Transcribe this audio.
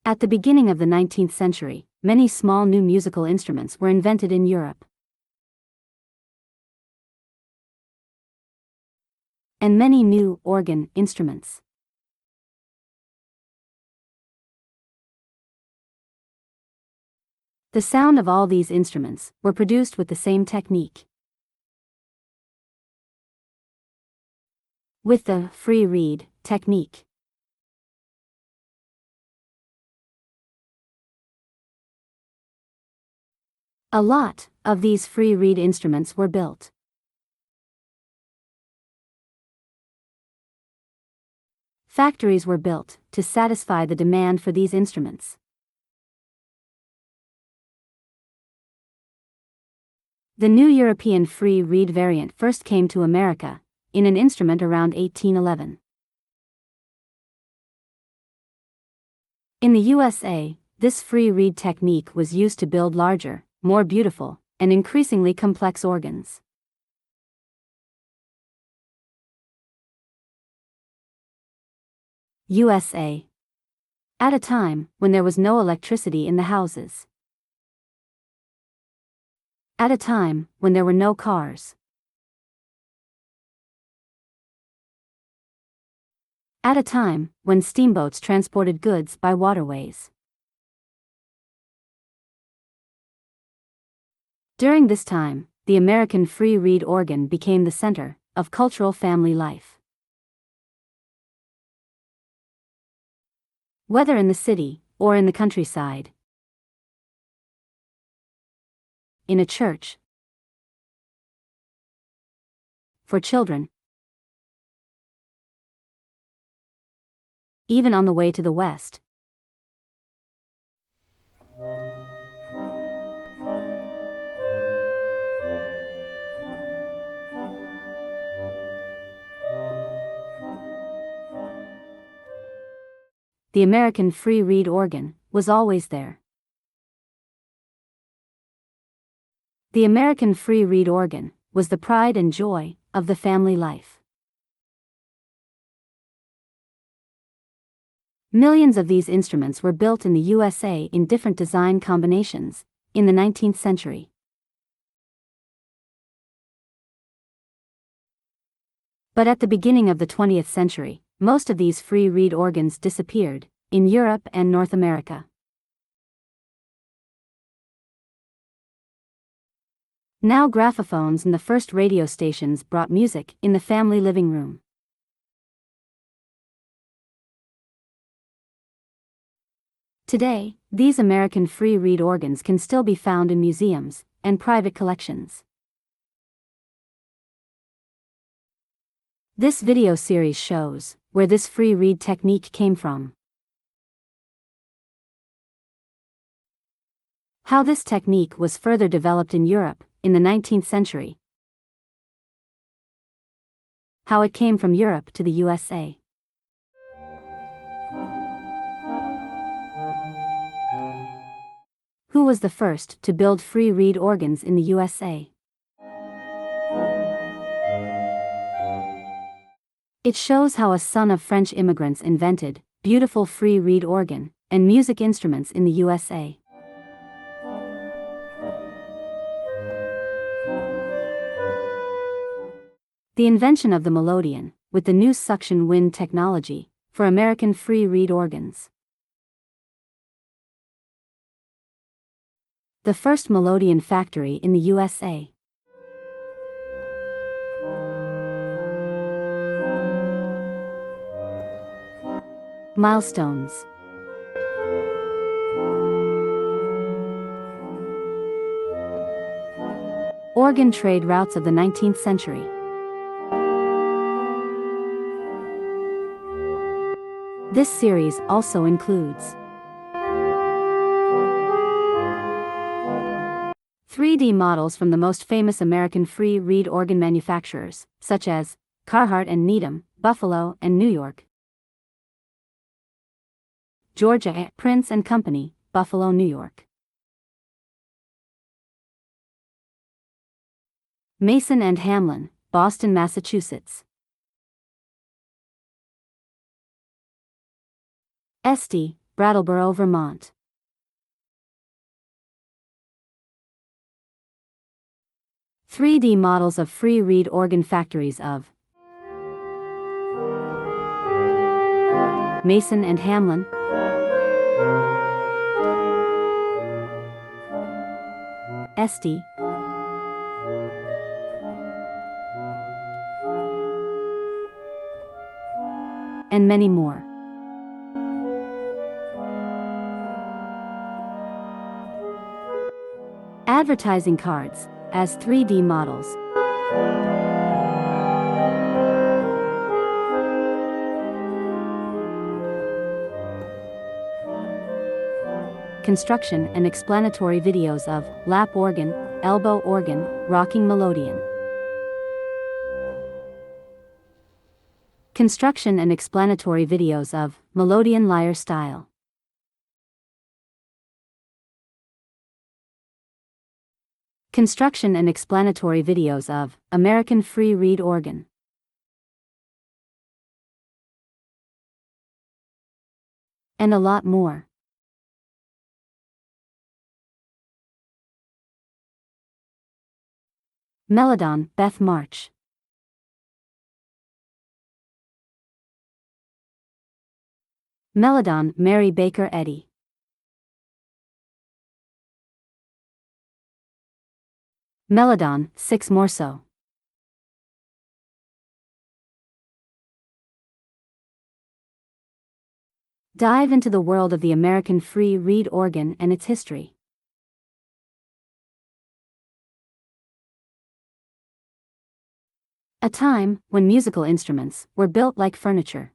At the beginning of the 19th century, many small new musical instruments were invented in Europe. And many new organ instruments. The sound of all these instruments were produced with the same technique. With the free reed technique. A lot of these free reed instruments were built. Factories were built to satisfy the demand for these instruments. The new European free reed variant first came to America in an instrument around 1811. In the USA, this free reed technique was used to build larger, more beautiful, and increasingly complex organs. USA. At a time when there was no electricity in the houses. At a time when there were no cars. At a time when steamboats transported goods by waterways. During this time, the American free reed organ became the center of cultural family life. Whether in the city or in the countryside, in a church, for children, even on the way to the West. The American free reed organ was always there. The American free reed organ was the pride and joy of the family life. Millions of these instruments were built in the USA in different design combinations in the 19th century. But at the beginning of the 20th century, most of these free reed organs disappeared in Europe and North America. Now graphophones and the first radio stations brought music in the family living room. Today, these American free reed organs can still be found in museums and private collections. This video series shows where this free reed technique came from. How this technique was further developed in Europe in the 19th century. How it came from Europe to the USA. Who was the first to build free reed organs in the USA? It shows how a son of French immigrants invented beautiful free reed organ and music instruments in the USA. The invention of the melodeon, with the new suction wind technology, for American free reed organs. The first melodeon factory in the USA. Milestones. Organ trade routes of the 19th century. This series also includes 3D models from the most famous American free reed organ manufacturers, such as Carhart and Needham, Buffalo and New York. Georgia Prince and Company, Buffalo, New York. Mason and Hamlin, Boston, Massachusetts. Estey, Brattleboro, Vermont. (3D models of free reed organ factories of Mason and Hamlin, Estey, and many more. Advertising cards as 3D models. Construction and explanatory videos of lap organ, elbow organ, rocking melodeon. Construction and explanatory videos of melodeon lyre style. Construction and explanatory videos of American free reed organ. And a lot more. Melodon, Beth March. Melodon, Mary Baker Eddy. Melodon, 6 Morso. Dive into the world of the American free reed organ and its history. A time when musical instruments were built like furniture.